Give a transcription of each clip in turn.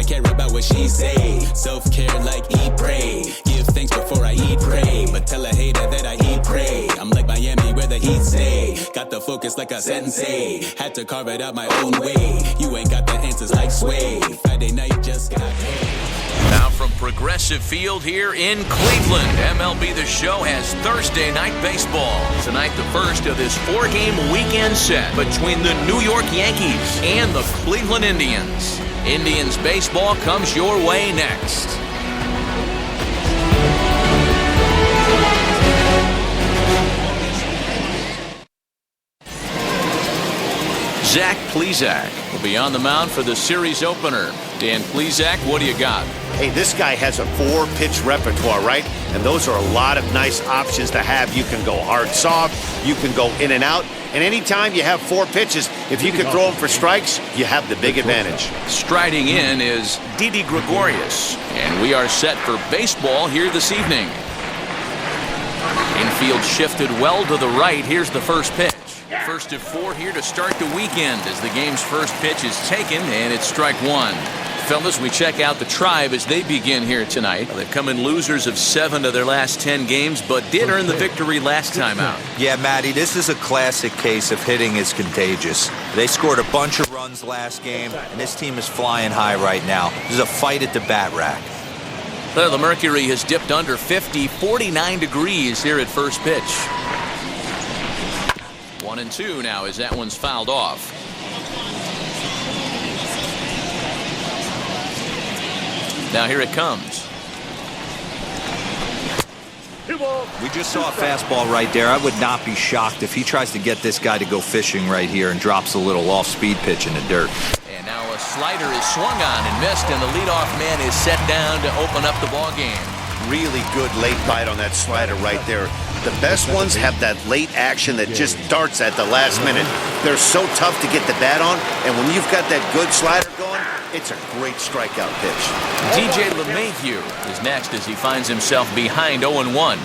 care about what she say. Self-care like eat, pray. Give thanks before I eat, pray. But tell a hater that I eat, pray. I'm like Miami where the heat stay. Got the focus like a sensei. Had to carve it out my own way. You ain't got the answers like Sway. Friday night just got paid. Now from Progressive Field here in Cleveland, MLB The Show has Thursday night baseball. Tonight, the first of this 4-game weekend set between the New York Yankees and the Cleveland Indians. Indians baseball comes your way next. Zach Plesac will be on the mound for the series opener. Dan Plesac, what do you got? Hey, this guy has a 4-pitch repertoire, right? And those are a lot of nice options to have. You can go hard, soft. You can go in and out. And anytime you have 4 pitches, if you can throw them for strikes, you have the big advantage. Striding in is Didi Gregorius. And we are set for baseball here this evening. Infield shifted well to the right. Here's the first pitch. First of 4 here to start the weekend as the game's first pitch is taken, and it's strike 1. Fellas, we check out the Tribe as they begin here tonight. They've come in losers of 7 of their last 10 games, but did earn the victory last time out. Yeah, Matty, this is a classic case of hitting is contagious. They scored a bunch of runs last game, and this team is flying high right now. This is a fight at the bat rack. Well, the mercury has dipped under 50, 49 degrees here at first pitch. 1-2 now as that one's fouled off. Now here it comes. We just saw a fastball right there. I would not be shocked if he tries to get this guy to go fishing right here and drops a little off-speed pitch in the dirt. And now a slider is swung on and missed, and the leadoff man is set down to open up the ball game. Really good late bite on that slider right there. The best ones have that late action that just starts at the last minute. They're so tough to get the bat on, and when you've got that good slider going, it's a great strikeout pitch. DJ LeMahieu is next as he finds himself behind 0-1.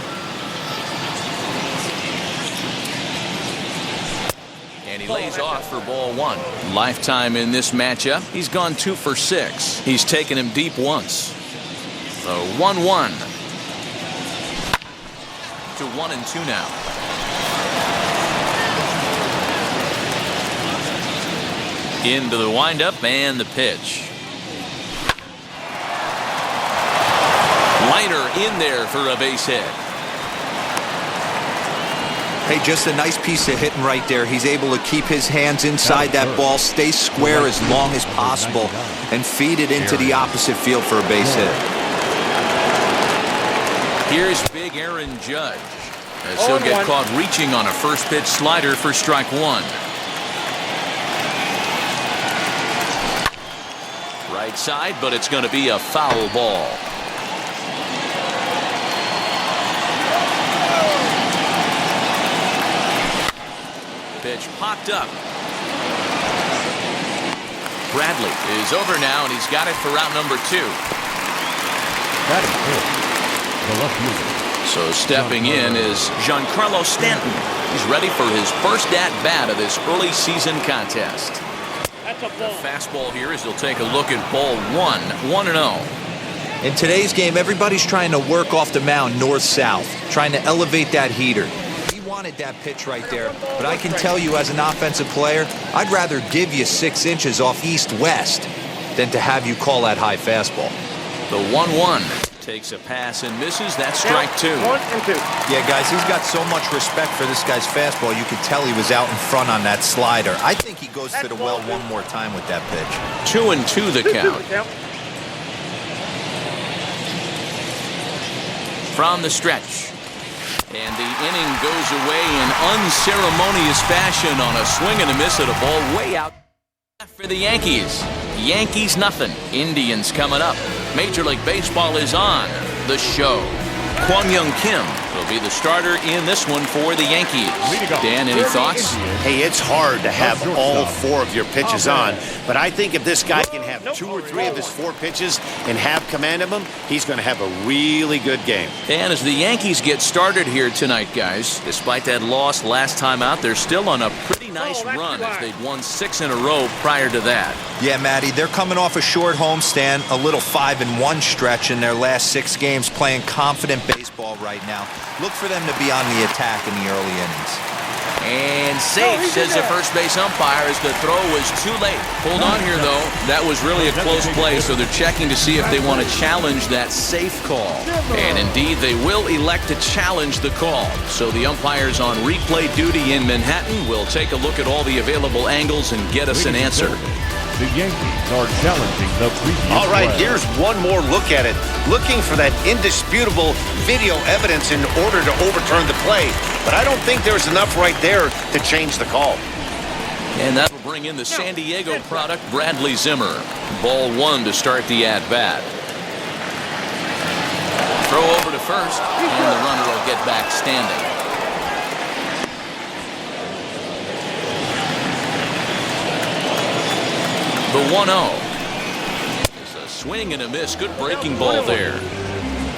And he lays off for ball 1. Lifetime in this matchup. He's gone 2 for 6. He's taken him deep once. So 1-1. To 1-2 now. Into the windup and the pitch. Liner in there for a base hit. Hey, just a nice piece of hitting right there. He's able to keep his hands inside that ball, stay square as long as possible, and feed it into the opposite field for a base hit. Here's big Aaron Judge as he'll get caught reaching on a first pitch slider for strike 1. Right side, but it's going to be a foul ball. Pitch popped up. Bradley is over now, and he's got it for out number 2. That is good. The left fielder. So stepping in is Giancarlo Stanton. He's ready for his first at-bat of this early season contest. The fastball here as he'll take a look at ball 1, 1-0. In today's game, everybody's trying to work off the mound north-south, trying to elevate that heater. He wanted that pitch right there, but I can tell you as an offensive player, I'd rather give you 6 inches off east-west than to have you call that high fastball. The 1-1 takes a pass and misses. That's strike 2. 1-2. Yeah, guys, he's got so much respect for this guy's fastball. You could tell he was out in front on that slider. I think he goes to the well one more time with that pitch. 2-2 the count. From the stretch. And the inning goes away in unceremonious fashion on a swing and a miss at a ball way out for the Yankees. Yankees nothing. Indians coming up. Major League Baseball is on the show. Kwang Young Kim will be the starter in this one for the Yankees. Dan, any thoughts? Hey, it's hard to have all 4 of your pitches on, but I think if this guy can have 2 or 3 of his 4 pitches and have command of them, he's going to have a really good game. And as the Yankees get started here tonight, guys, despite that loss last time out, they're still on a pretty nice run as they'd won 6 in a row prior to that. Yeah, Matty, they're coming off a short homestand, a little 5-1 stretch in their last 6 games, playing confident baseball right now. Look for them to be on the attack in the early innings. And safe, says the first base umpire, as the throw was too late. Hold on here, though. That was really a close play, so they're checking to see if they want to challenge that safe call. And indeed, they will elect to challenge the call. So the umpires on replay duty in Manhattan will take a look at all the available angles and get us an answer. The Yankees are challenging the previous All right, play. here's one more look at it. Looking for that indisputable video evidence in order to overturn the play. But I don't think there's enough right there to change the call. And that will bring in the San Diego product, Bradley Zimmer. Ball 1 to start the at-bat. Throw over to first, and the runner will get back standing. The 1-0. It's a swing and a miss. Good breaking ball there.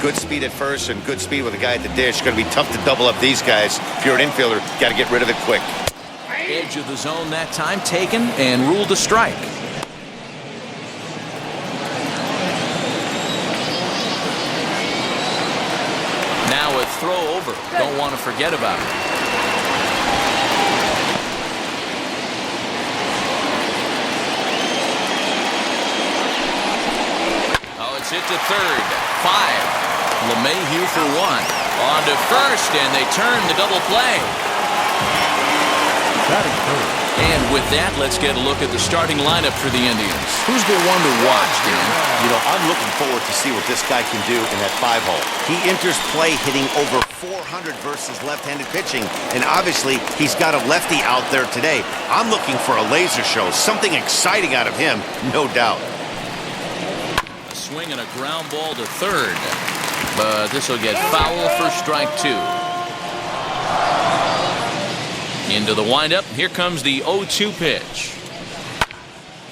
Good speed at first and good speed with a guy at the dish. Going to be tough to double up these guys. If you're an infielder, got to get rid of it quick. Edge of the zone that time taken and ruled a strike. Now a throw over. Don't want to forget about it. It's hit to third. 5. LeMahieu for 1. On to first, and they turn the double play. And with that, let's get a look at the starting lineup for the Indians. Who's the one to watch, Dan? You know, I'm looking forward to see what this guy can do in that 5-hole. He enters play hitting over 400 versus left-handed pitching, and obviously he's got a lefty out there today. I'm looking for a laser show, something exciting out of him, no doubt. Swing and a ground ball to third, but this will get foul for strike 2. Into the windup. Here comes the 0-2 pitch.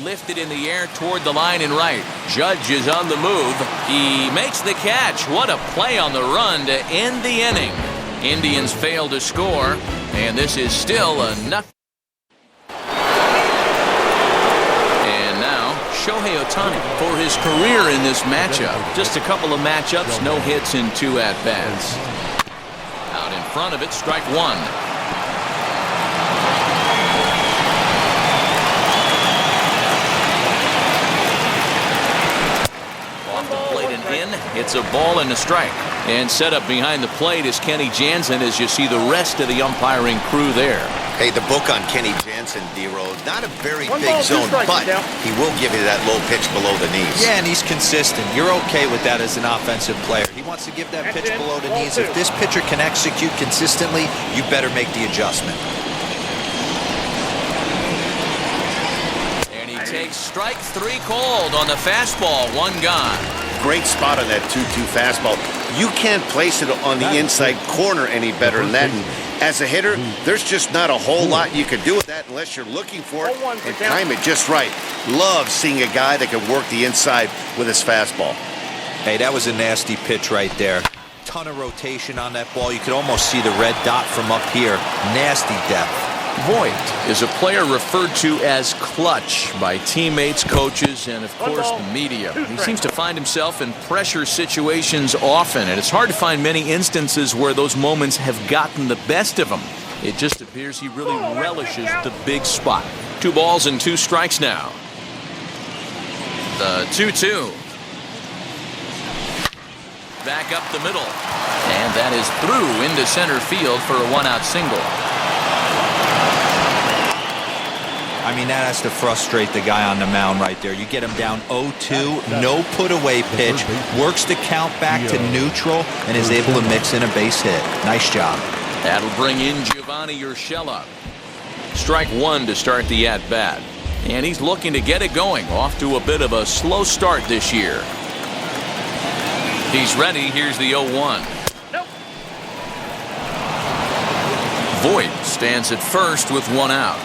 Lifted in the air toward the line and right. Judge is on the move. He makes the catch. What a play on the run to end the inning. Indians fail to score, and this is still a nothing. Shohei Ohtani for his career in this matchup. Just a couple of matchups, no hits in 2 at-bats. Out in front of it, strike 1. Off the plate and in, it's a ball and a strike. And set up behind the plate is Kenny Jansen as you see the rest of the umpiring crew there. Hey, the book on Kenny Jansen, D-Row, not a very big zone, but he will give you that low pitch below the knees. Yeah, and he's consistent. You're okay with that as an offensive player. He wants to give that pitch below the knees. If this pitcher can execute consistently, you better make the adjustment. And he takes strike 3 called on the fastball. 1 gone. Great spot on that 2-2 fastball. You can't place it on the inside corner any better than that. And as a hitter, there's just not a whole lot you can do with that unless you're looking for it and time it just right. Love seeing a guy that can work the inside with his fastball. Hey, that was a nasty pitch right there. Ton of rotation on that ball. You could almost see the red dot from up here. Nasty depth. Voit is a player referred to as clutch by teammates, coaches, and of course the media. He seems to find himself in pressure situations often, and it's hard to find many instances where those moments have gotten the best of him. It just appears he really relishes the big spot. 2 balls and 2 strikes now. The 2-2. Back up the middle. And that is through into center field for a 1-out single. I mean, that has to frustrate the guy on the mound right there. You get him down 0-2, no put-away pitch, works the count back to neutral, and is able to mix in a base hit. Nice job. That'll bring in Giovanni Urshela. Strike 1 to start the at-bat. And he's looking to get it going. Off to a bit of a slow start this year. He's ready. Here's the 0-1. Voit stands at first with 1 out.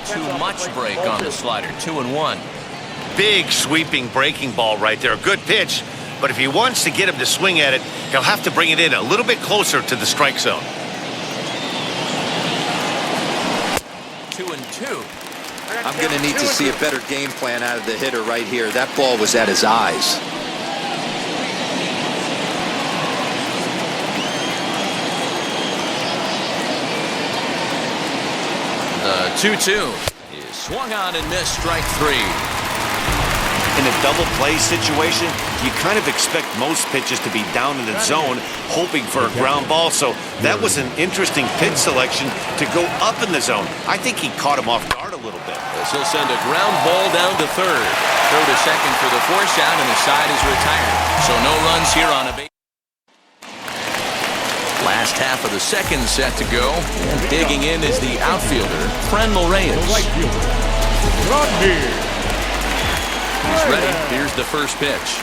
Too much break on the slider. 2-1. Big sweeping breaking ball right there. Good pitch, but if he wants to get him to swing at it, he'll have to bring it in a little bit closer to the strike zone. 2. I'm going to need to see a better game plan out of the hitter right here. That ball was at his eyes. The 2-2 is swung on and missed, strike 3. In a double play situation, you kind of expect most pitches to be down in the zone, hoping for a ground ball. So that was an interesting pitch selection to go up in the zone. I think he caught him off guard a little bit. This will send a ground ball down to third. Throw to second for the force out, and the side is retired. So no runs here on a base. Last half of the second set to go. And digging in is the outfielder, Frenmel Reyes. He's ready. Here's the first pitch.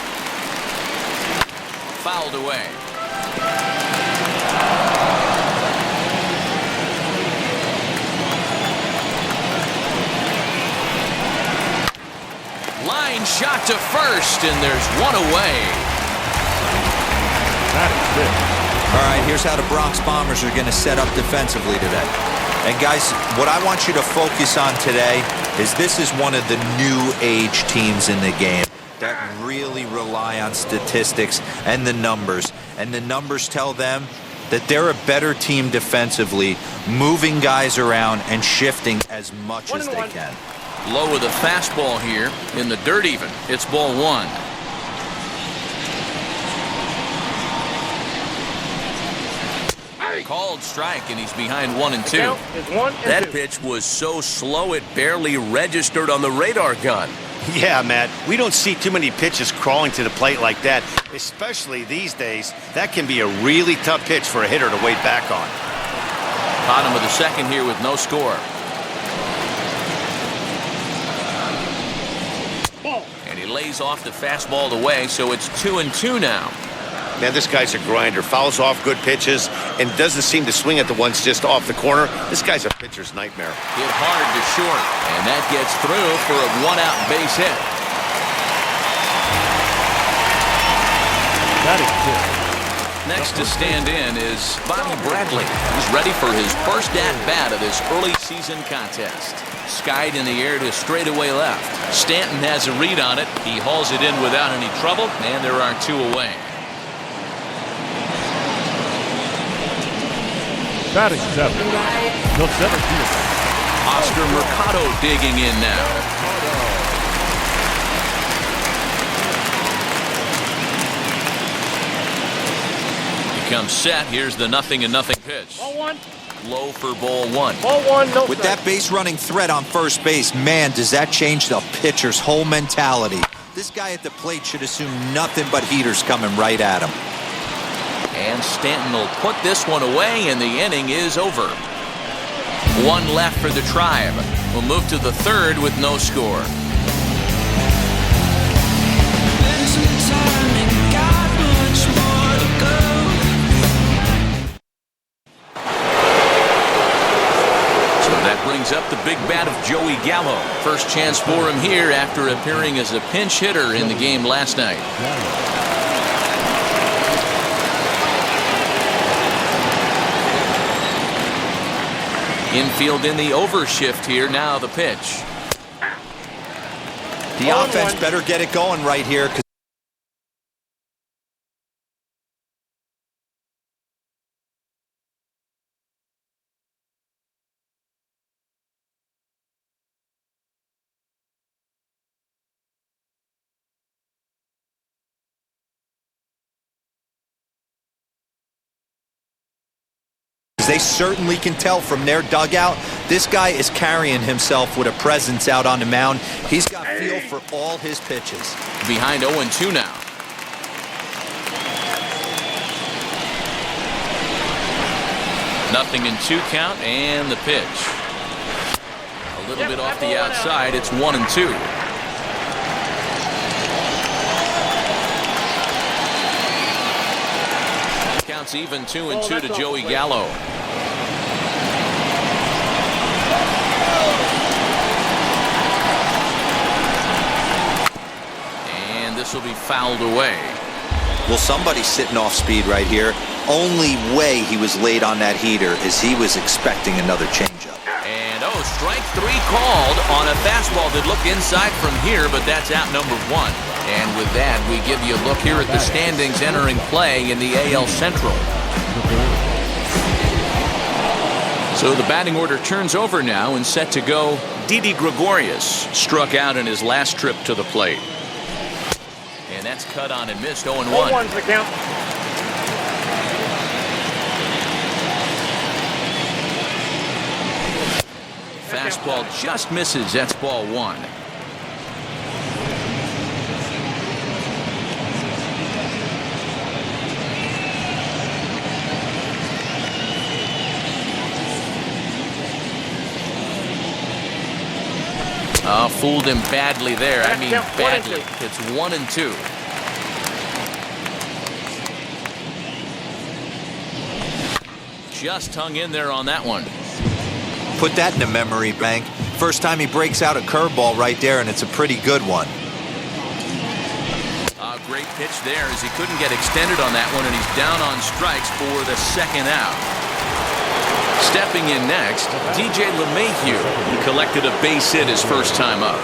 Fouled away. Line shot to first, and there's one away. All right, here's how the Bronx Bombers are going to set up defensively today. And guys, what I want you to focus on today is this is one of the new age teams in the game that really rely on statistics and the numbers. And the numbers tell them that they're a better team defensively, moving guys around and shifting as much as they can. Low with a fastball here in the dirt even. It's ball 1. Called strike, and he's behind 1-2. That pitch was so slow it barely registered on the radar gun. Yeah, Matt, we don't see too many pitches crawling to the plate like that, especially these days. That can be a really tough pitch for a hitter to wait back on. Bottom of the second here with no score. And he lays off the fastball away, so it's 2-2 now. Man, this guy's a grinder. Fouls off good pitches and doesn't seem to swing at the ones just off the corner. This guy's a pitcher's nightmare. Hit hard to short, and that gets through for a 1-out base hit. That is good. Next to stand in is Bobby Bradley. He's ready for his first at-bat of this early season contest. Skied in the air to straightaway left. Stanton has a read on it. He hauls it in without any trouble, and there are 2 away. Batting 7. The center fielder. Oscar Mercado digging in now. He comes set. Here's the 0-0 pitch. Ball 1. Low for ball 1. Ball 1, no With that base running threat on first base, man, does that change the pitcher's whole mentality. This guy at the plate should assume nothing but heaters coming right at him. And Stanton will put this one away, and the inning is over. 1 left for the Tribe. We'll move to the third with no score. So that brings up the big bat of Joey Gallo. First chance for him here after appearing as a pinch hitter in the game last night. Infield in the overshift here. Now the pitch. The offense better get it going right here. They certainly can tell from their dugout, this guy is carrying himself with a presence out on the mound. He's got feel for all his pitches. Behind 0-2 now. Nothing in 2 count, and the pitch. A little bit off the outside. It's 1-2. Counts even 2-2 to Joey Gallo. And this will be fouled away. Well, somebody's sitting off speed right here. Only way he was late on that heater is he was expecting another changeup. And strike three called on a fastball that looked inside from here, but that's out number one. And with that, we give you a look here at the standings entering play in the AL Central. So the batting order turns over now and set to go. Didi Gregorius struck out in his last trip to the plate. And that's cut on and missed. 0-1. 0-1's the count. Fastball just misses. That's ball one. Fooled him badly there. I mean badly. It's 1-2. Just hung in there on that one. Put that in the memory bank. First time he breaks out a curveball right there, and it's a pretty good one. Great pitch there as he couldn't get extended on that one, and he's down on strikes for the second out. Stepping in next, DJ LeMahieu. He collected a base hit his first time up.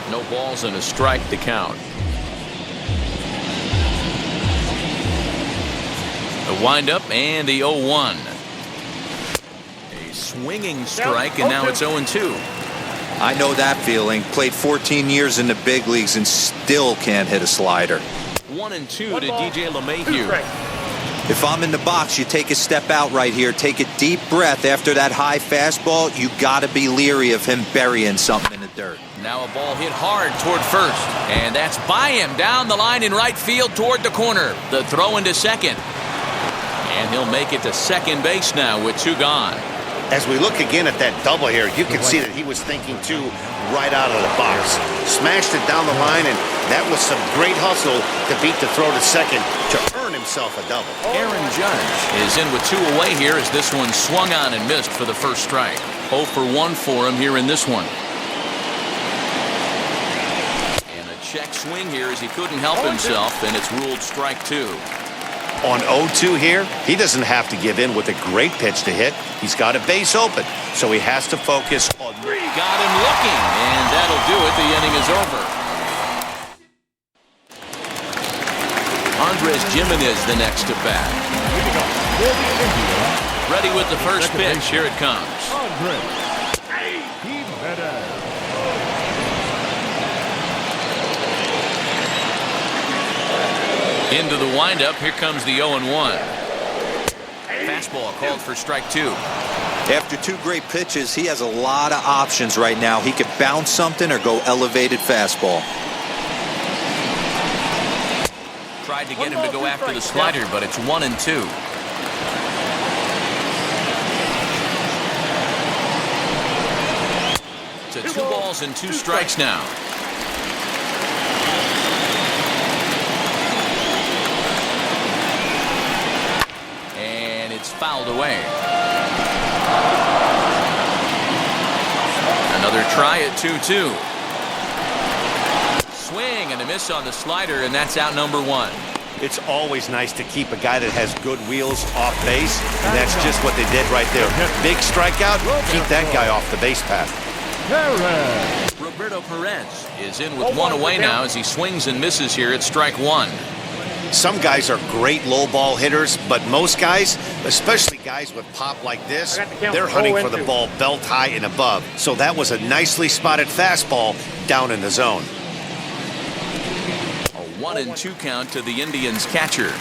No balls and a strike to count. The windup and the 0-1. A swinging strike, and now it's 0-2. I know that feeling. Played 14 years in the big leagues and still can't hit a slider. 1-2 to DJ LeMahieu. If I'm in the box, you take a step out right here. Take a deep breath after that high fastball. You got to be leery of him burying something in the dirt. Now a ball hit hard toward first. And that's by him down the line in right field toward the corner. The throw into second. And he'll make it to second base now with two gone. As we look again at that double here, you can see that he was thinking too right out of the box. Smashed it down the line, and that was some great hustle to beat the throw to second to earn himself a double. Aaron Judge is in with two away here as this one swung on and missed for the first strike. 0 for 1 for him here in this one. And a check swing here as he couldn't help himself, and it's ruled strike two. On 0-2 here, he doesn't have to give in with a great pitch to hit. He's got a base open, so he has to focus on... Got him looking, and that'll do it. The inning is over. Andres Gimenez the next to bat. Ready with the first pitch. Here it comes. Into the windup. Here comes the 0-1. Fastball called for strike two. After two great pitches, he has a lot of options right now. He could bounce something or go elevated fastball. Tried to get him to go after the slider, but it's 1-2. To 2 balls and 2 strikes now. Fouled away. Another try at 2-2. Swing and a miss on the slider, and that's out number 1. It's always nice to keep a guy that has good wheels off base, and that's just what they did right there. Big strikeout, keep that guy off the base path. Roberto Perez is in with 1 away now as he swings and misses here at strike 1. Some guys are great low ball hitters, but most guys, especially guys with pop like this, they're hunting for the ball belt high and above. So that was a nicely spotted fastball down in the zone. A 1-2 count to the Indians catcher.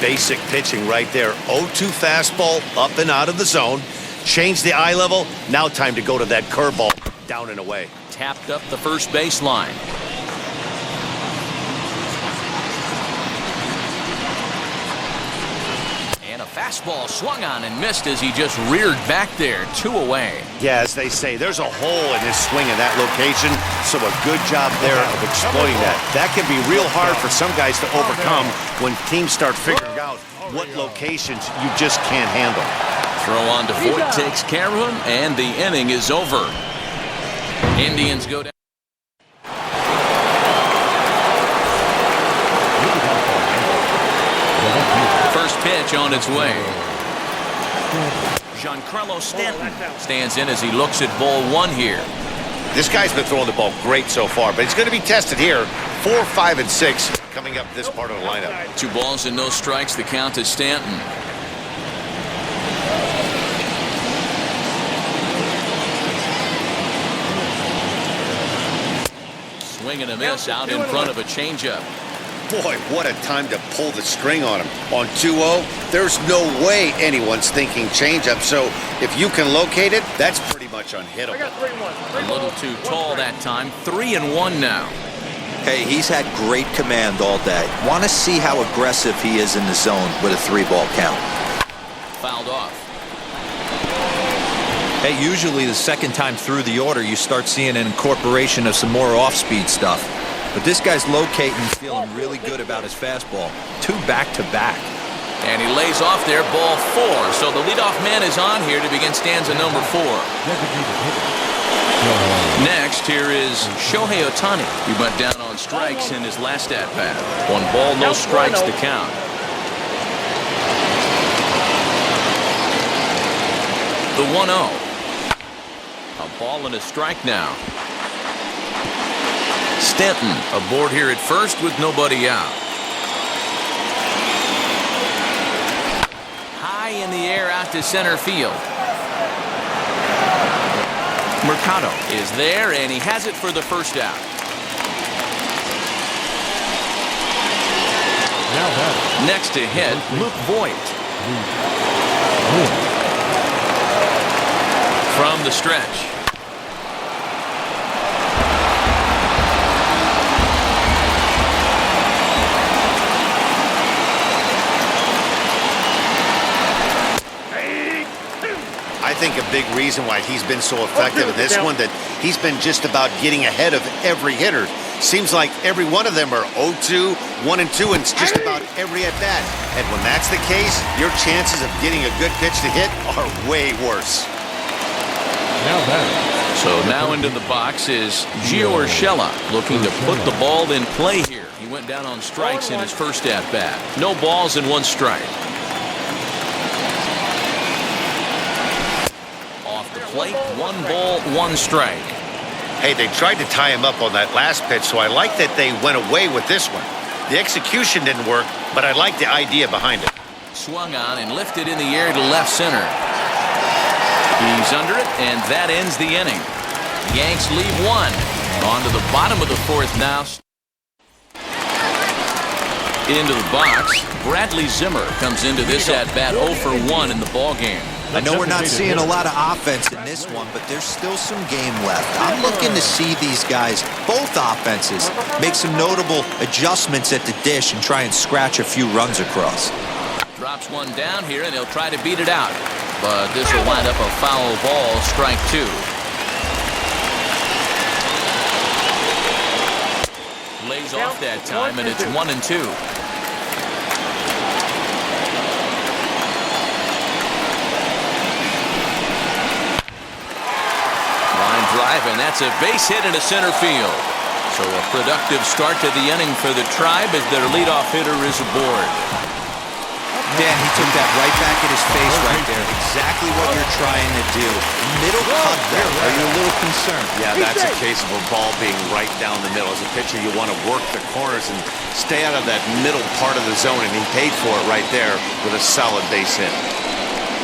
Basic pitching right there. 0-2 fastball up and out of the zone. Change the eye level. Now time to go to that curveball down and away. Tapped up the first baseline. Fastball swung on and missed as he just reared back there. 2 away. Yeah, as they say, there's a hole in his swing in that location, so a good job there of exploiting that. That can be real hard for some guys to overcome when teams start figuring out what locations you just can't handle. Throw on to Voit takes care of him, and the inning is over. Indians go down. First pitch on its way. Giancarlo Stanton stands in as he looks at ball one here. This guy's been throwing the ball great so far, but he's going to be tested here. 4, 5, and 6 coming up this part of the lineup. 2 balls and no strikes. The count to Stanton. Swing and a miss out in front of a changeup. Boy, what a time to pull the string on him. On 2-0, there's no way anyone's thinking changeup. So if you can locate it, that's pretty much unhittable. A little too tall that time. 3-1 now. Hey, he's had great command all day. Want to see how aggressive he is in the zone with a 3-ball count. Fouled off. Hey, usually the second time through the order, you start seeing an incorporation of some more off-speed stuff. But this guy's locating, feeling really good about his fastball. 2 back-to-back. And he lays off there, ball 4. So the leadoff man is on here to begin stanza number 4. Next, here is Shohei Ohtani. He went down on strikes in his last at-bat. 1 ball, no strikes to count. The 1-0. A ball and a strike now. Stanton aboard here at first with nobody out. High in the air out to center field. Mercado is there, and he has it for the first out. Next to hit, Luke Voigt. From the stretch. I think a big reason why he's been so effective in this one that he's been just about getting ahead of every hitter. Seems like every one of them are 0-2, 1-2, and it's just about every at-bat. And when that's the case, your chances of getting a good pitch to hit are way worse. So now into the box is Gio Urshela, looking to put the ball in play here. He went down on strikes in his first at-bat. No balls and 1 strike. Off the plate, 1 ball, 1 strike. Hey, they tried to tie him up on that last pitch, so I like that they went away with this one. The execution didn't work, but I like the idea behind it. Swung on and lifted in the air to left center. He's under it, and that ends the inning. Yanks leave 1. On to the bottom of the 4th now. Into the box, Bradley Zimmer comes into this at-bat 0 for 1 in the ballgame. I know we're not seeing a lot of offense in this one, but there's still some game left. I'm looking to see these guys, both offenses, make some notable adjustments at the dish and try and scratch a few runs across. Drops 1 down here, and he'll try to beat it out. But this will wind up a foul ball, strike 2. Lays off that time, and it's 1-2. Line drive, and that's a base hit into center field. So a productive start to the inning for the Tribe as their leadoff hitter is aboard. Dan, he took that right back at his face right there. Exactly what you're trying to do. Middle cut there. Are you a little concerned? Yeah, that's a case of a ball being right down the middle. As a pitcher, you want to work the corners and stay out of that middle part of the zone, and he paid for it right there with a solid base hit.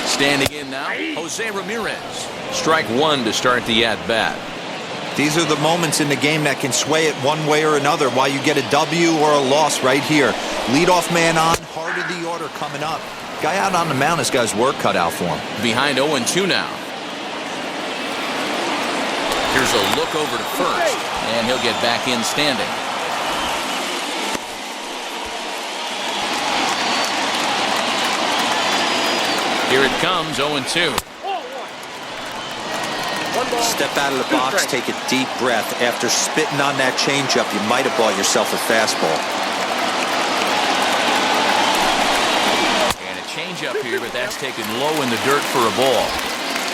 Standing in now, Jose Ramirez. Strike 1 to start the at-bat. These are the moments in the game that can sway it one way or another, why you get a W or a loss right here. Leadoff man on, heart of the order coming up. Guy out on the mound has got his work cut out for him. Behind 0-2 now. Here's a look over to first, and he'll get back in standing. Here it comes, 0-2. Step out of the box, take a deep breath. After spitting on that changeup, you might have bought yourself a fastball. And a changeup here, but that's taken low in the dirt for a ball.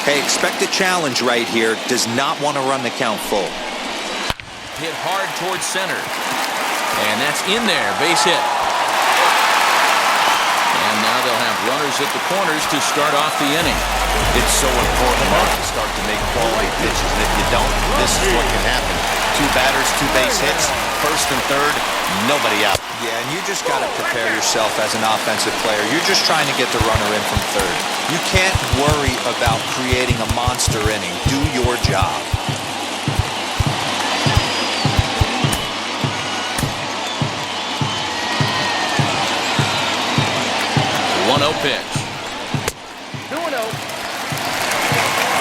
Hey, expect a challenge right here. Does not want to run the count full. Hit hard towards center. And that's in there, base hit. And now they'll have Runners at the corners to start off the inning. It's so important to start to make quality pitches, and if you don't, this is what can happen. 2 batters, 2 base hits, first and third, nobody out. Yeah, and you just got to prepare yourself as an offensive player. You're just trying to get the runner in from third. You can't worry about creating a monster inning. Do your job. 1-0 pitch. 2-0.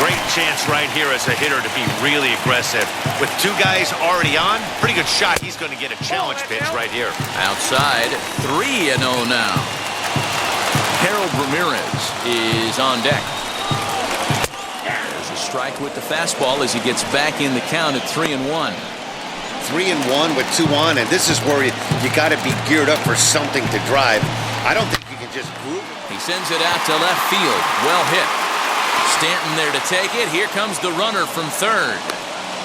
Great chance right here as a hitter to be really aggressive. With 2 guys already on, pretty good shot. He's going to get a challenge pitch right here. Outside, 3-0 now. Harold Ramirez is on deck. There's a strike with the fastball as he gets back in the count at 3-1. 3-1 with 2 on, and this is where you got to be geared up for something to drive. I don't think you can just groove it. He sends it out to left field. Well hit. Stanton there to take it. Here comes the runner from third.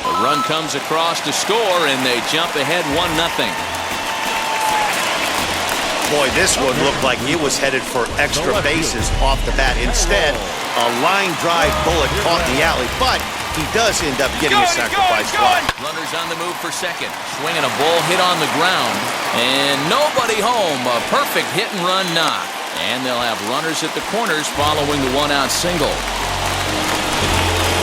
The run comes across to score, and they jump ahead 1-0. Boy, this one looked like it was headed for extra bases off the bat. Instead, a line drive bullet caught the alley, but he does end up getting a sacrifice fly. Runners on the move for second. Swinging a ball hit on the ground, and nobody home. A perfect hit-and-run knock. And they'll have runners at the corners following the 1-out single.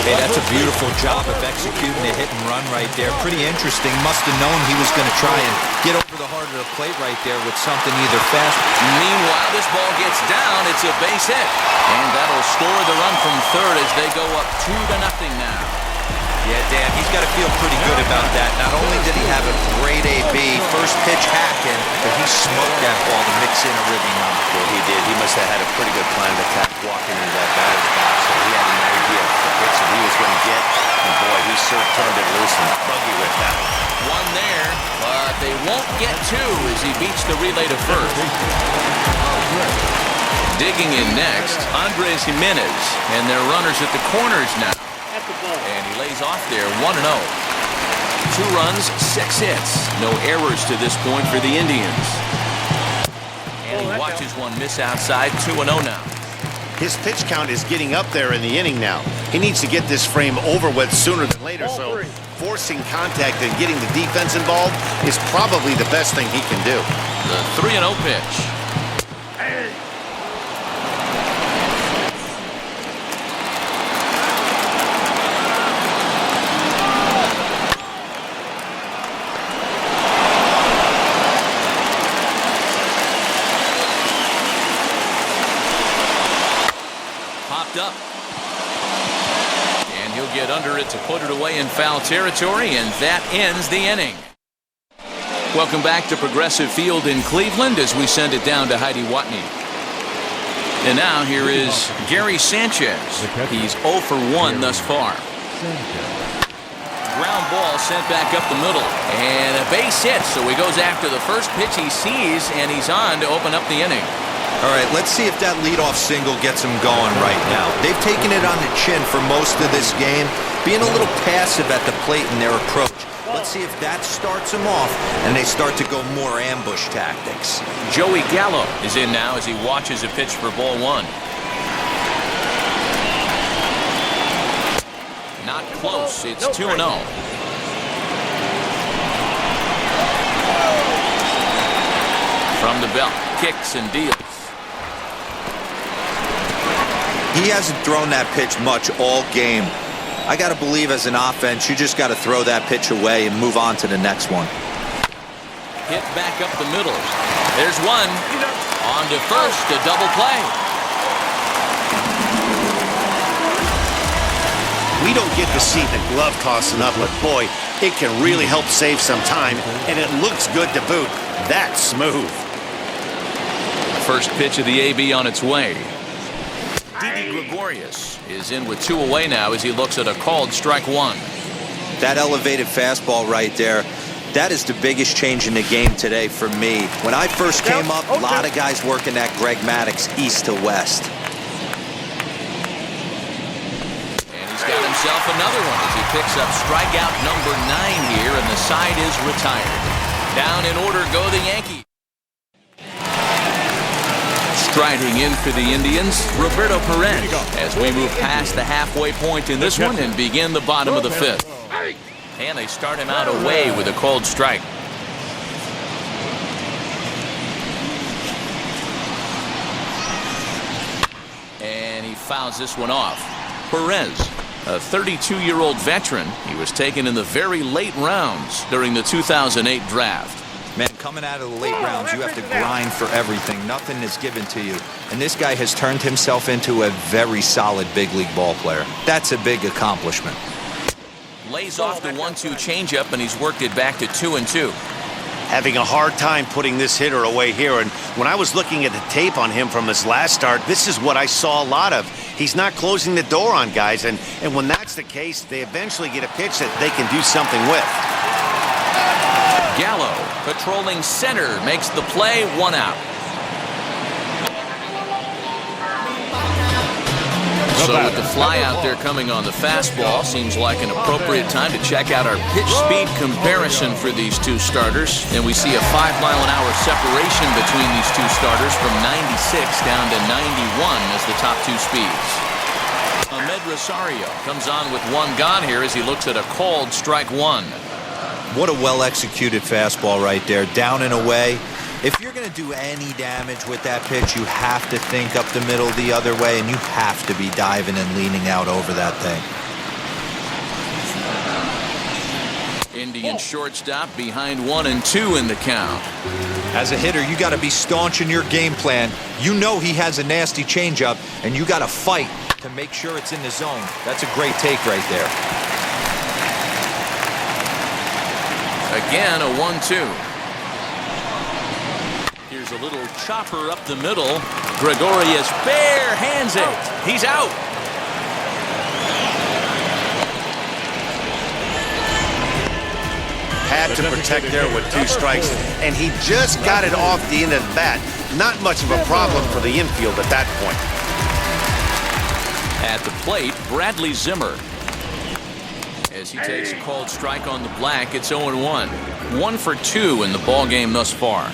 Hey, that's a beautiful job of executing a hit and run right there. Pretty interesting. Must have known he was going to try and get over the heart of the plate right there with something either fast. Meanwhile, this ball gets down. It's a base hit. And that'll score the run from third as they go up 2-0 now. Yeah, Dan, he's got to feel pretty good about that. Not only did he have a great AB, first pitch hacking, but he smoked that ball to mix in a ribby knock. Well, he did. He must have had a pretty good plan of attack walking into that batter's box. So he had an idea of the hits that he was going to get. And boy, he sure turned it loose and buggy with that. One there, but they won't get 2 as he beats the relay to first. Digging in next, Andres Jimenez, and their runners at the corners now. And he lays off there, 1-0. 2 runs, 6 hits. No errors to this point for the Indians. And he watches one miss outside, 2-0 now. His pitch count is getting up there in the inning now. He needs to get this frame over with sooner than later, so forcing contact and getting the defense involved is probably the best thing he can do. The 3-0 pitch. Up. And he'll get under it to put it away in foul territory, and that ends the inning. Welcome back to Progressive Field in Cleveland as we send it down to Heidi Watney. And now here is Gary Sanchez. He's 0 for 1 thus far. Ground ball sent back up the middle, and a base hit, so he goes after the first pitch he sees, and he's on to open up the inning. All right, let's see if that leadoff single gets them going right now. They've taken it on the chin for most of this game, being a little passive at the plate in their approach. Let's see if that starts them off and they start to go more ambush tactics. Joey Gallo is in now as he watches a pitch for ball 1. Not close. It's 2-0. From the belt, kicks and deals. He hasn't thrown that pitch much all game. I got to believe as an offense, you just got to throw that pitch away and move on to the next one. Hit back up the middle. There's one. On to first, a double play. We don't get to see the glove tossing up, but boy, it can really help save some time, and it looks good to boot. That's smooth. First pitch of the AB on its way. Didi Gregorius is in with 2 away now as he looks at a called strike 1. That elevated fastball right there, that is the biggest change in the game today for me. When I first came up, a lot of guys working that Greg Maddux east to west. And he's got himself another one as he picks up strikeout number 9 here, and the side is retired. Down in order go the Yankees. Striding in for the Indians, Roberto Perez, as we move past the halfway point in this one and begin the bottom of the fifth. And they start him out away with a called strike. And he fouls this one off. Perez, a 32-year-old veteran, he was taken in the very late rounds during the 2008 draft. Man, coming out of the late rounds, you have to grind for everything. Nothing is given to you. And this guy has turned himself into a very solid big league ball player. That's a big accomplishment. Lays off the 1-2 changeup, and he's worked it back to 2-2. Having a hard time putting this hitter away here. And when I was looking at the tape on him from his last start, this is what I saw a lot of. He's not closing the door on guys. And when that's the case, they eventually get a pitch that they can do something with. Gallo, patrolling center, makes the play, 1 out. So with the fly out there coming on the fastball, seems like an appropriate time to check out our pitch speed comparison for these two starters. And we see a 5-mile-an-hour separation between these two starters from 96 down to 91 as the top two speeds. Ahmed Rosario comes on with 1 gone here as he looks at a called strike 1. What a well-executed fastball right there, down and away. If you're going to do any damage with that pitch, you have to think up the middle the other way, and you have to be diving and leaning out over that thing. Indian shortstop behind 1-2 in the count. As a hitter, you got to be staunch in your game plan. You know he has a nasty changeup, and you got to fight to make sure it's in the zone. That's a great take right there. Again, a 1-2. Here's a little chopper up the middle. Gregorius bare hands it. He's out. Had to protect there with 2 strikes, and he just got it off the end of the bat. Not much of a problem for the infield at that point. At the plate, Bradley Zimmer. As he takes a called strike on the black, it's 0-1. 1 for 2 in the ball game thus far.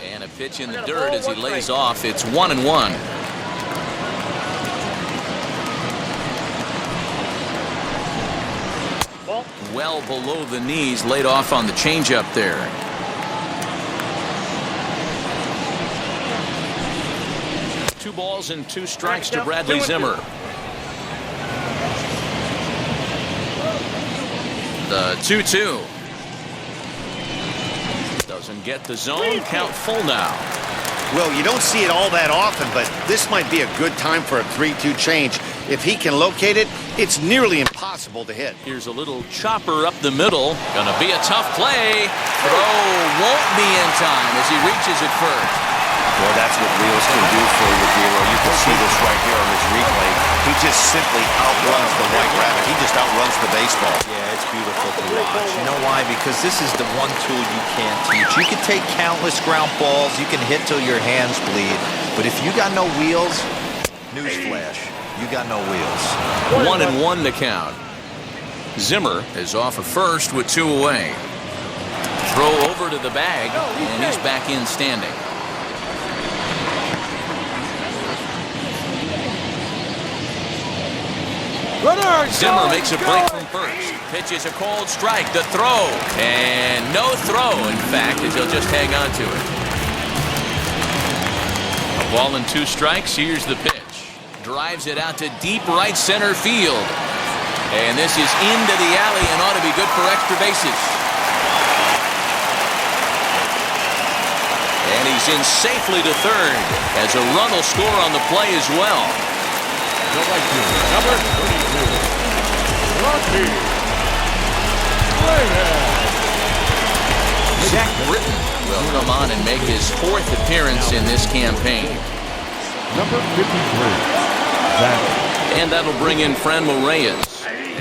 And a pitch in the dirt as he lays off. It's 1-1. Well below the knees, laid off on the changeup there. Two balls and 2 strikes to Bradley Zimmer. The 2-2. Doesn't get the zone. Count full now. Well, you don't see it all that often, but this might be a good time for a 3-2 change. If he can locate it, it's nearly impossible to hit. Here's a little chopper up the middle. Gonna be a tough play. Throw won't be in time as he reaches it first. Well, that's what wheels can do for you, Giro. You can see this right here on this replay. He just simply outruns the white rabbit. He just outruns the baseball. Yeah, it's beautiful to watch. You know why? Because this is the one tool you can't teach. You can take countless ground balls. You can hit till your hands bleed. But if you got no wheels, newsflash, you got no wheels. 1-1 to count. Zimmer is off at first with 2 away. Throw over to the bag, and he's back in standing. Zimmer makes a break from first. Pitches a called strike. The throw. And no throw, in fact, as he'll just hang on to it. A ball and 2 strikes. Here's the pitch. Drives it out to deep right center field. And this is into the alley and ought to be good for extra bases. And he's in safely to third as a run will score on the play as well. Number 32, Rocky Zach Britton will come on and make his 4th appearance in this campaign. Number 53, Zach. And that'll bring in Franmil Reyes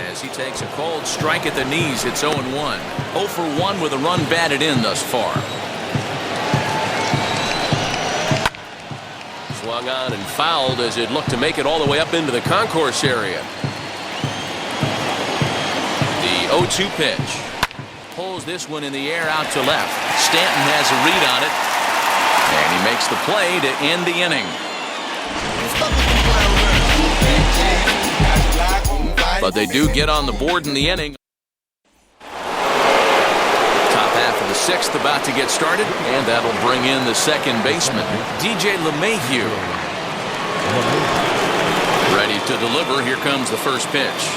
as he takes a cold strike at the knees. It's 0-1. 0 for 1 with a run batted in thus far. Swung on and fouled as it looked to make it all the way up into the concourse area. The 0-2 pitch. Pulls throws this one in the air out to left. Stanton has a read on it, and he makes the play to end the inning. But they do get on the board in the inning. Top half of the sixth about to get started, and that'll bring in the second baseman, DJ LeMahieu. Ready to deliver. Here comes the first pitch.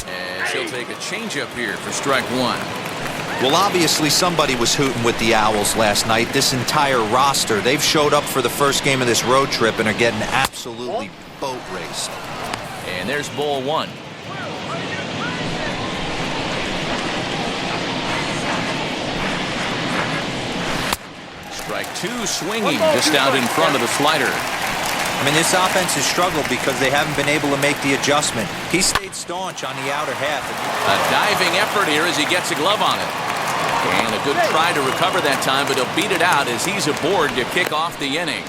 And she'll take a changeup here for strike one. Well, obviously somebody was hooting with the Owls last night. This entire roster, they've showed up for the first game of this road trip and are getting absolutely boat raced. And there's ball one. Strike two, swinging just out in front of the slider. I mean, this offense has struggled because they haven't been able to make the adjustment. He stayed staunch on the outer half. A diving effort here as he gets a glove on it. And a good try to recover that time, but he'll beat it out as he's aboard to kick off the inning.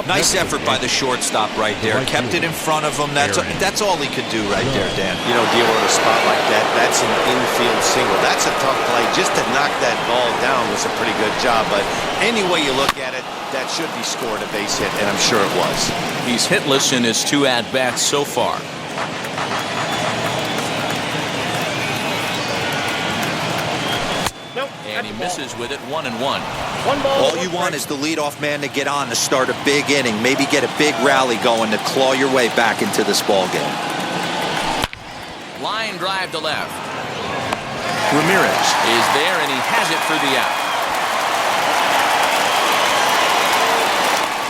Nice effort by the shortstop right there. Kept it in front of him. That's all he could do right there, Dan. You know, dealing with a spot like that, that's an infield single. That's a tough play. Just to knock that ball down was a pretty good job. But any way you look at it, that should be scored a base hit, and I'm sure it was. He's hitless in his two at-bats so far. And he misses with it, 1-1. All you want is the leadoff man to get on to start a big inning, maybe get a big rally going to claw your way back into this ball game. Line drive to left. Ramirez is there, and he has it for the out.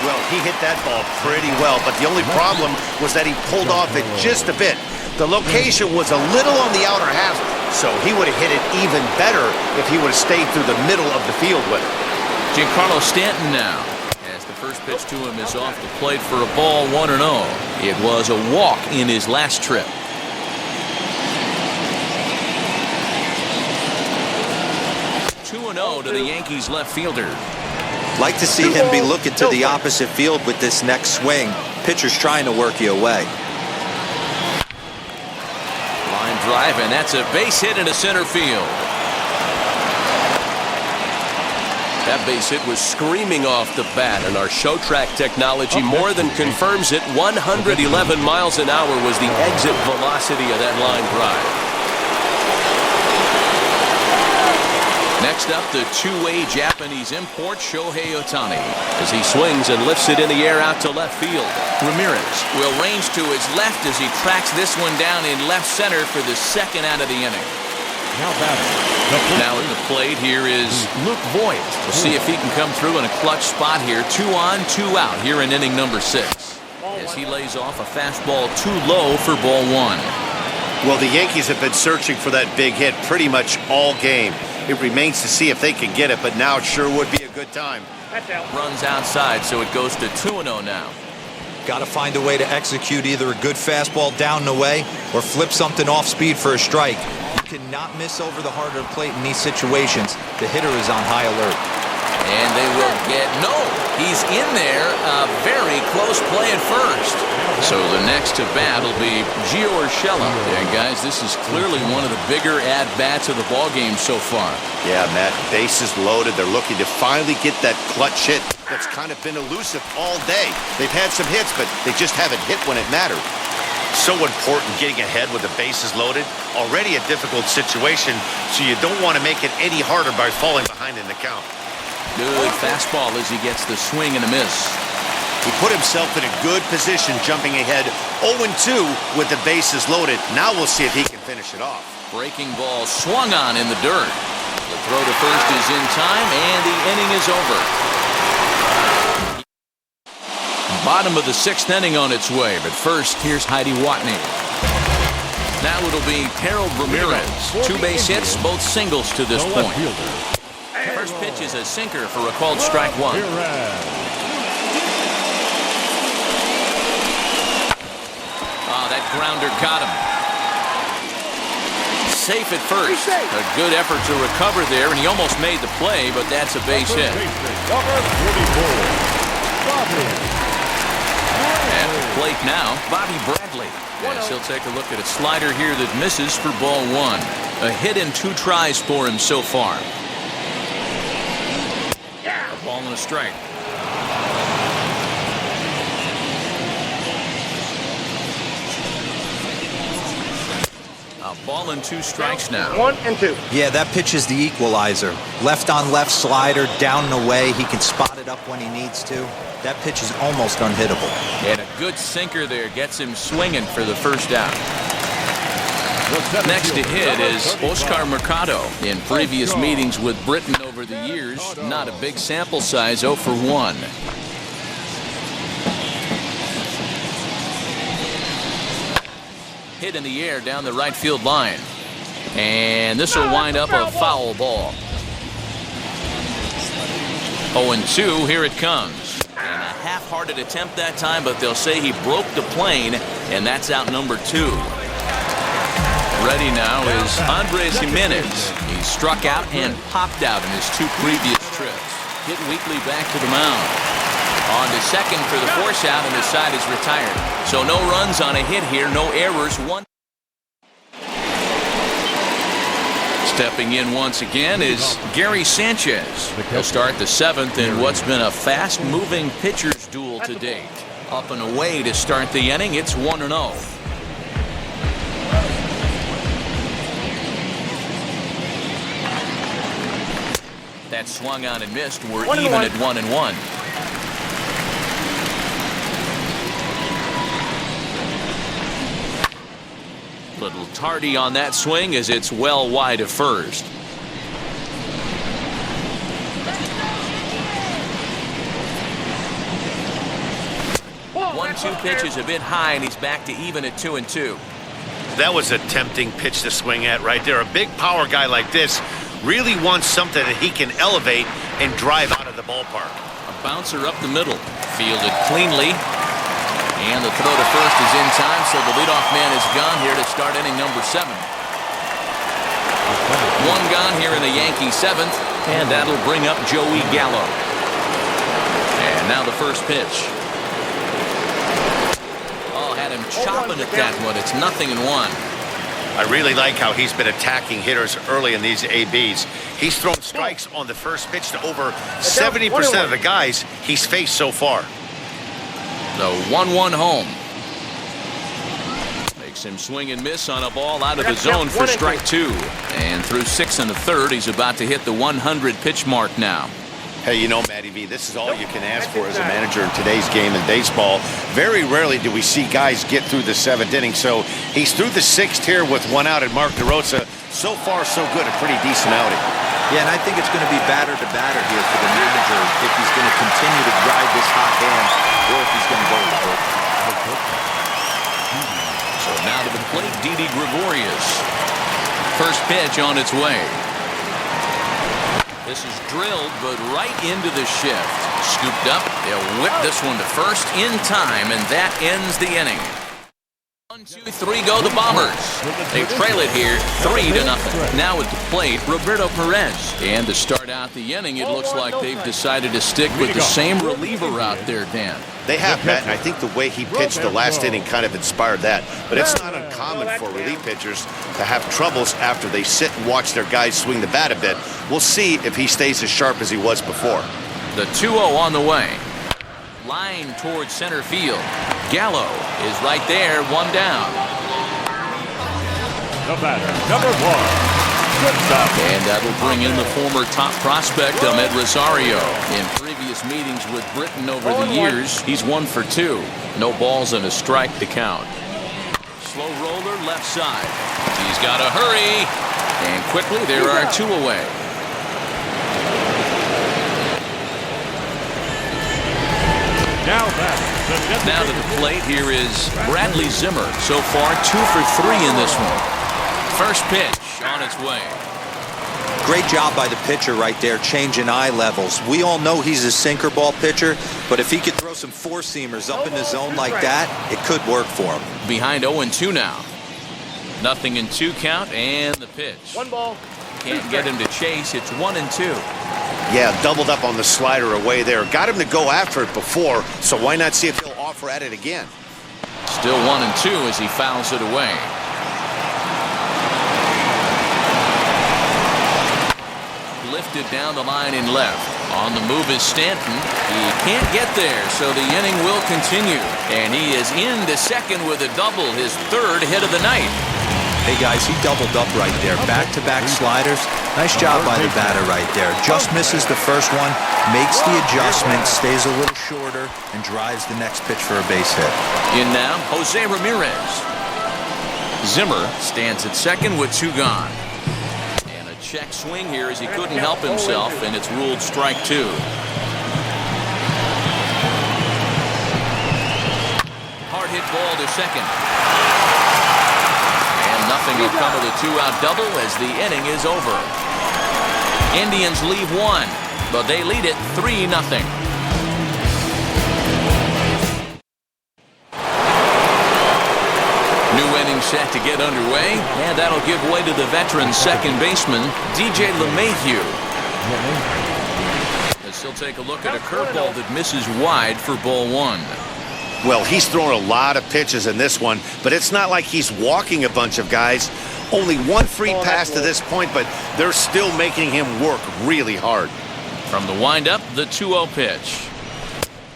Well, he hit that ball pretty well, but the only problem was that he pulled off it just a bit. The location was a little on the outer half, so he would have hit it even better if he would have stayed through the middle of the field with it. Giancarlo Stanton now, as the first pitch to him is off the plate for a ball, 1-0. It was a walk in his last trip. To the Yankees left fielder. Like to see him be looking to the opposite field with this next swing. Pitcher's trying to work you away. Line drive, and that's a base hit into center field. That base hit was screaming off the bat, and our show track technology more than confirms it. 111 miles an hour was the exit velocity of that line drive. Next up, the two-way Japanese import, Shohei Ohtani, as he swings and lifts it in the air out to left field. Ramirez will range to his left as he tracks this one down in left center for the second out of the inning. Now at the plate here is Luke Voigt. We'll see if he can come through in a clutch spot here. 2 on, 2 out here in inning number 6. As he lays off a fastball too low for ball 1. Well, the Yankees have been searching for that big hit pretty much all game. It remains to see if they can get it, but now it sure would be a good time. Runs outside, so it goes to 2-0 now. Got to find a way to execute either a good fastball down the way or flip something off speed for a strike. You cannot miss over the heart of the plate in these situations. The hitter is on high alert. And they will get, no, he's in there, a very close play at first. So the next to bat will be Gio Urshela. And guys, this is clearly one of the bigger at-bats of the ballgame so far. Yeah, Matt, bases loaded. They're looking to finally get that clutch hit that's kind of been elusive all day. They've had some hits, but they just haven't hit when it mattered. So important getting ahead with the bases loaded. Already a difficult situation, so you don't want to make it any harder by falling behind in the count. Good fastball as he gets the swing and a miss. He put himself in a good position jumping ahead 0-2 with the bases loaded. Now we'll see if he can finish it off. Breaking ball swung on in the dirt. The throw to first is in time, and the inning is over. Bottom of the 6th inning on its way, but first, here's Heidi Watney. Now it'll be Harold Ramirez. 2 base hits, both singles to this point. First pitch is a sinker for a called strike 1. That grounder got him. Safe at first. A good effort to recover there, and he almost made the play, but that's a base hit. At the plate now, Bobby Bradley. As he'll take a look at a slider here that misses for ball 1. A hit in 2 tries for him so far. A ball and a strike. A ball and 2 strikes now. 1 and 2. Yeah, that pitch is the equalizer. Left on left slider, down and away. He can spot it up when he needs to. That pitch is almost unhittable. And a good sinker there gets him swinging for the first out. Next to hit is Oscar Mercado. In previous meetings with Britain over the years, not a big sample size, 0 for 1. Hit in the air down the right field line. And this will wind up a foul ball. 0-2, here it comes. And a half-hearted attempt that time, but they'll say he broke the plane, and that's out number 2. Ready now is Andres Jimenez. He struck out and popped out in his 2 previous trips. Hit weakly back to the mound. On to second for the force out, and the side is retired. So no runs on a hit here, no errors. 1. Stepping in once again is Gary Sanchez. He'll start the 7th in what's been a fast-moving pitcher's duel to date. Up and away to start the inning. It's 1-0. That swung on and missed. We're even at 1-1. Little tardy on that swing as it's well wide of first. 1-2 pitch is a bit high, and he's back to even at 2-2. That was a tempting pitch to swing at right there. A big power guy like this really wants something that he can elevate and drive out of the ballpark. A bouncer up the middle, fielded cleanly. And the throw to first is in time, so the leadoff man is gone here to start inning number 7. 1 gone here in the Yankee 7th, and that'll bring up Joey Gallo. And now the first pitch. Oh, had him chopping at that one. It's 0-1. I really like how he's been attacking hitters early in these ABs. He's thrown strikes on the first pitch to over 70% of the guys he's faced so far. The 1-1 home. Makes him swing and miss on a ball out of the zone for strike 2. And through 6 1/3, he's about to hit the 100 pitch mark now. Hey, you know, Matty V, this is all you can ask for as a manager in today's game in baseball. Very rarely do we see guys get through the 7th inning. So he's through the 6th here with 1 out, and Mark DeRosa, so far so good, a pretty decent outing. Yeah, and I think it's going to be batter to batter here for the manager if he's going to continue to drive this hot hand or if he's going to go to the bullpen. So now to the plate, Didi Gregorius. First pitch on its way. This is drilled, but right into the shift. Scooped up, they'll whip this one to first in time, and that ends the inning. 1, 2, 3 go the Bombers. They trail it here 3-0. Now at the plate, Roberto Perez. And to start out the inning, it looks like they've decided to stick with the same reliever out there, Dan. They have, Matt, and I think the way he pitched the last inning kind of inspired that. But it's not uncommon for relief pitchers to have troubles after they sit and watch their guys swing the bat a bit. We'll see if he stays as sharp as he was before. The 2-0 on the way. Line towards center field. Gallo is right there, 1 down. The batter, number 1. And that'll bring in the former top prospect, Ahmed Rosario. In previous meetings with Britain over the years, he's 1 for 2. No balls and a strike to count. Slow roller left side. He's got to hurry. And quickly, there are 2 away. Now to the plate, here is Bradley Zimmer. So far, 2 for 3 in this one. First pitch on its way. Great job by the pitcher right there, changing eye levels. We all know he's a sinker ball pitcher, but if he could throw some four-seamers up in the zone like that, it could work for him. Behind 0-2 now. 0-2 count, and the pitch. 1 ball. Can't get him to chase. It's 1-2. Yeah, doubled up on the slider away there. Got him to go after it before, so why not see if he'll offer at it again? Still 1-2 as he fouls it away. lifted down the line in left. On the move is Stanton. He can't get there, so the inning will continue. And he is into second with a double, his third hit of the night. Hey guys, he doubled up right there. Back-to-back sliders. Nice job by the batter right there. Just misses the first one, makes the adjustment, stays a little shorter, and drives the next pitch for a base hit. In now, Jose Ramirez. Zimmer stands at second with 2 gone. And a check swing here as he couldn't help himself, and it's ruled strike 2. Hard hit ball to second. Nothing will come of the 2-out double as the inning is over. Indians leave 1, but they lead it 3-0. New inning set to get underway, and that'll give way to the veteran second baseman, DJ LeMahieu. Let's still take a look at a curveball that misses wide for ball 1. Well, he's thrown a lot of pitches in this one, but it's not like he's walking a bunch of guys. Only 1 free pass to this point, but they're still making him work really hard. From the windup, the 2-0 pitch.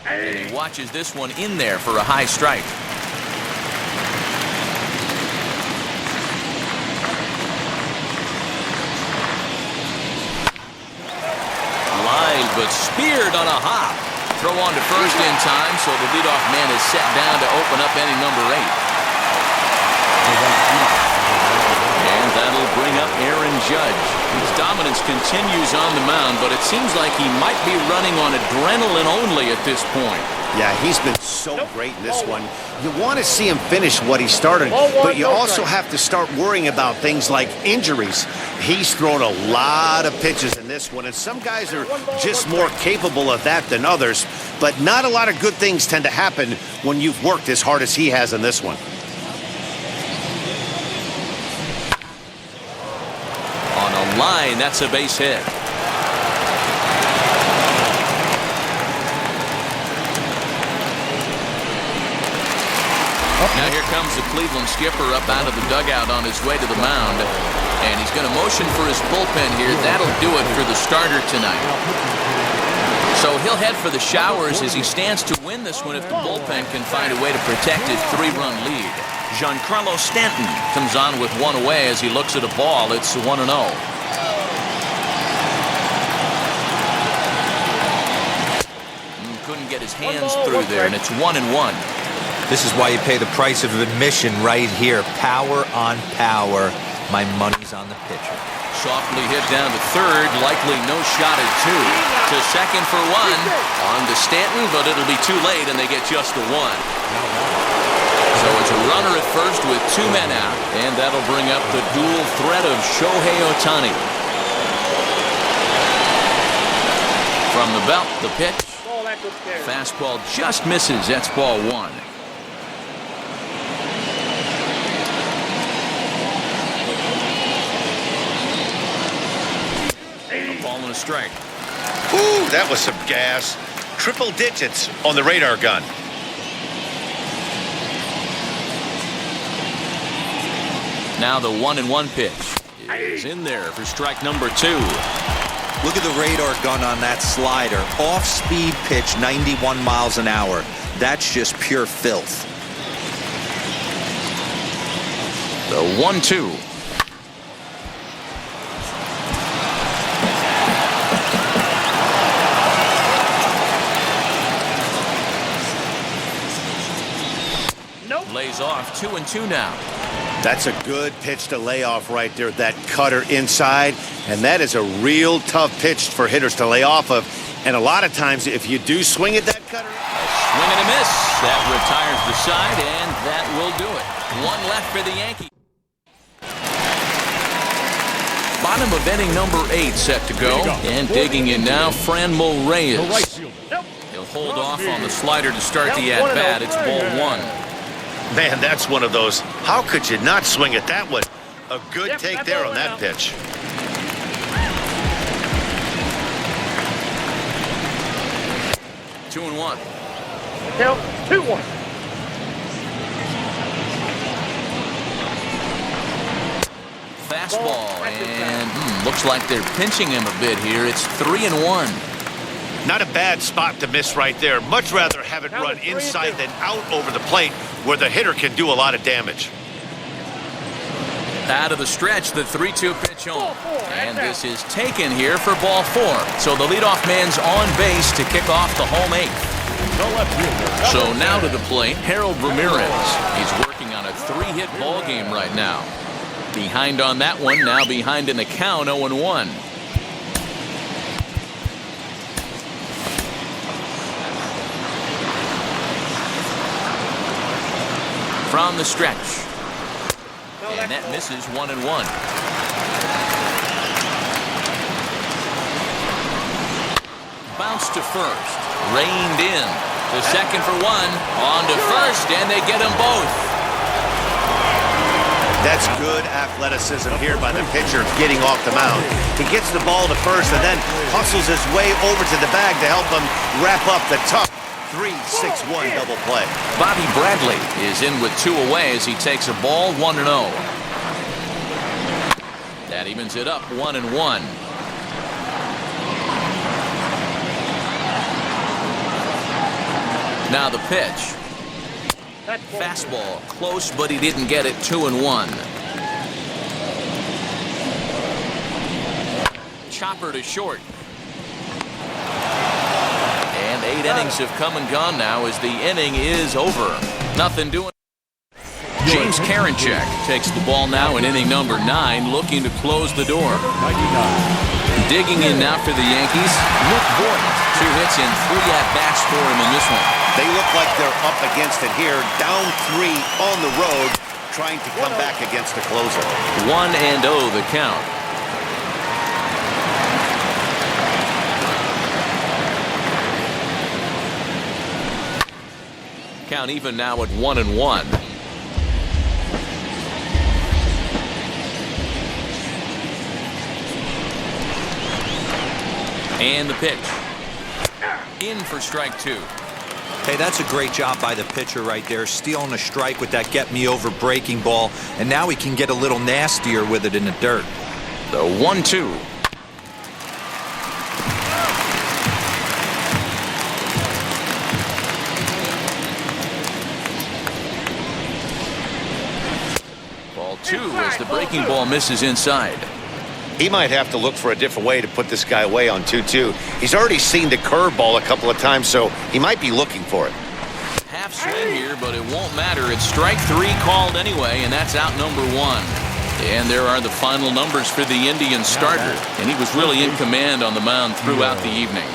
And he watches this one in there for a high strike. Lined but speared on a hop. Throw on to first in time, so the leadoff man is set down to open up inning number 8. And that'll bring up Aaron Judge. His dominance continues on the mound, but it seems like he might be running on adrenaline only at this point. Yeah, he's been so great in this one. You want to see him finish what he started, but you also have to start worrying about things like injuries. He's thrown a lot of pitches in this one, and some guys are just more capable of that than others, but not a lot of good things tend to happen when you've worked as hard as he has in this one. On a line, that's a base hit. Now here comes the Cleveland skipper up out of the dugout on his way to the mound. And he's going to motion for his bullpen here. That'll do it for the starter tonight. So he'll head for the showers as he stands to win this one if the bullpen can find a way to protect his 3-run lead. Giancarlo Stanton comes on with 1 away as he looks at a ball. It's 1-0. Couldn't get his hands through there, and it's 1-1. This is why you pay the price of admission right here. Power on power. My money's on the pitcher. Softly hit down to third. Likely no shot at 2. To second for 1. On to Stanton, but it'll be too late, and they get just the 1. So it's a runner at first with 2 men out. And that'll bring up the dual threat of Shohei Ohtani. From the belt, the pitch. Fastball just misses. That's ball 1. Ball and a strike. Ooh, that was some gas. Triple digits on the radar gun. Now the 1-1 pitch is in there for strike number 2. Look at the radar gun on that slider. Off-speed pitch, 91 miles an hour. That's just pure filth. The 1-2. Lays off 2-2 now. That's a good pitch to lay off right there. That cutter inside, and that is a real tough pitch for hitters to lay off of. And a lot of times, if you do swing at that cutter, Swing and a miss. That retires the side, and that will do it. 1 left for the Yankees. Bottom of inning number 8 set to go. And digging in now, Franmil Reyes. He'll hold off on the slider to start the at-bat. It's ball 1. man, that's one of those. How could you not swing at that one? A good take there on that pitch. Two and 1. Count 2-1. fastball, and looks like they're pinching him a bit here. It's 3-1. Not a bad spot to miss right there. Much rather have it run inside than out over the plate where the hitter can do a lot of damage. Out of the stretch, the 3-2 pitch on. And this is taken here for ball 4. So the leadoff man's on base to kick off the home 8th. So now to the plate, Harold Ramirez. He's working on a 3-hit ball game right now. Behind on that one, now behind in the count, 0-1. From the stretch. And that misses 1-1. Bounce to first. Reined in. The second for 1. On to first, and they get them both. That's good athleticism here by the pitcher getting off the mound. He gets the ball to first and then hustles his way over to the bag to help him wrap up the tough 3-6-1 double play. Bobby Bradley is in with 2 away as he takes a ball 1-0. That evens it up 1-1. Now the pitch. Fastball close, but he didn't get it. 2-1. Chopper to short. And 8 innings have come and gone now as the inning is over. Nothing doing. James Karinchak takes the ball now in inning number 9, looking to close the door. 99. Digging in now for the Yankees, Luke Voigt. 2 hits and 3 at-bats for him in this one. They look like they're up against it here, down 3 on the road, trying to come back against the closer. 1-0 the count. Count even now at 1-1. And the pitch. In for strike 2. Hey, that's a great job by the pitcher right there, stealing a strike with that get-me-over breaking ball, and now he can get a little nastier with it in the dirt. The 1-2. Ball 2 as the breaking ball misses inside. He might have to look for a different way to put this guy away on 2-2. He's already seen the curveball a couple of times, so he might be looking for it. Half swing here, but it won't matter. It's strike 3 called anyway, and that's out number 1. And there are the final numbers for the Indian starter, and he was really in command on the mound throughout the evening.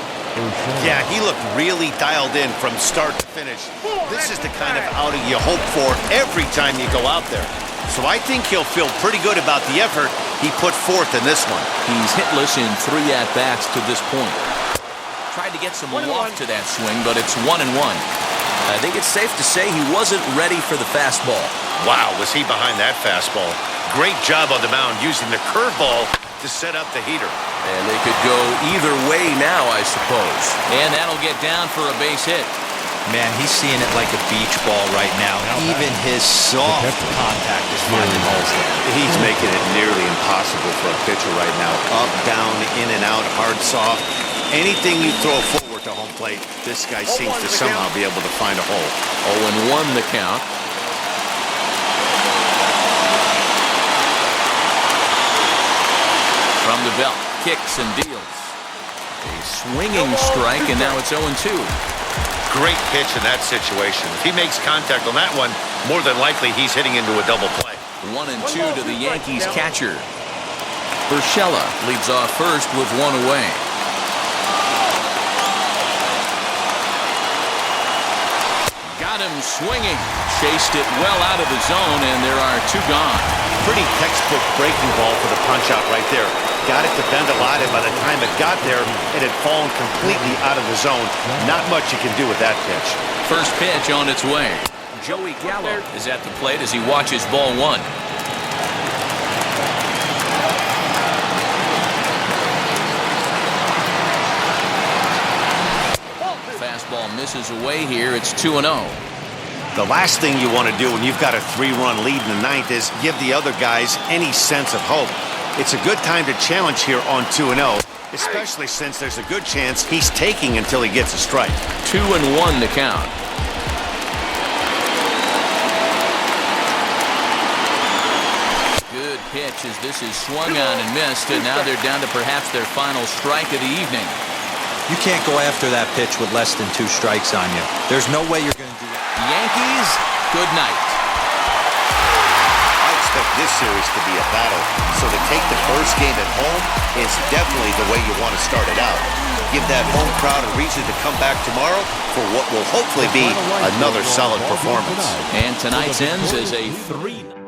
Yeah, he looked really dialed in from start to finish. This is the kind of outing you hope for every time you go out there. So I think he'll feel pretty good about the effort he put forth in this one. He's hitless in 3 at-bats to this point. Tried to get some loft to that swing, but it's 1-1. I think it's safe to say he wasn't ready for the fastball. Wow, was he behind that fastball. Great job on the mound using the curveball to set up the heater. And they could go either way now, I suppose. And that'll get down for a base hit. Man, he's seeing it like a beach ball right now. Even his soft contact is finding holes there. He's making it nearly impossible for a pitcher right now. Up, down, in and out, hard, soft. Anything you throw forward to home plate, this guy seems to somehow be able to find a hole. 0-1 the count. From the belt, kicks and deals. A swinging strike, and now it's 0-2. Great pitch in that situation. If he makes contact on that one, more than likely he's hitting into a double play. 1-2 to the Yankees catcher. Urshela leads off first with 1 away. Got him swinging. Chased it well out of the zone, and there are 2 gone. Pretty textbook breaking ball for the punch-out right there. Got it to bend a lot, and by the time it got there, it had fallen completely out of the zone. Not much you can do with that pitch. First pitch on its way. Joey Gallo is at the plate as he watches ball 1. Fastball misses away here. It's 2-0. The last thing you want to do when you've got a 3-run lead in the ninth is give the other guys any sense of hope. It's a good time to challenge here on 2-0, especially since there's a good chance he's taking until he gets a strike. 2-1 to count. Good pitch as this is swung on and missed, and now they're down to perhaps their final strike of the evening. You can't go after that pitch with less than 2 strikes on you. There's no way you're going to do that. Yankees, good night. I expect this series to be a battle, so to take the first game at home is definitely the way you want to start it out. Give that home crowd a reason to come back tomorrow for what will hopefully be another solid performance. And tonight's ends as a 3-0.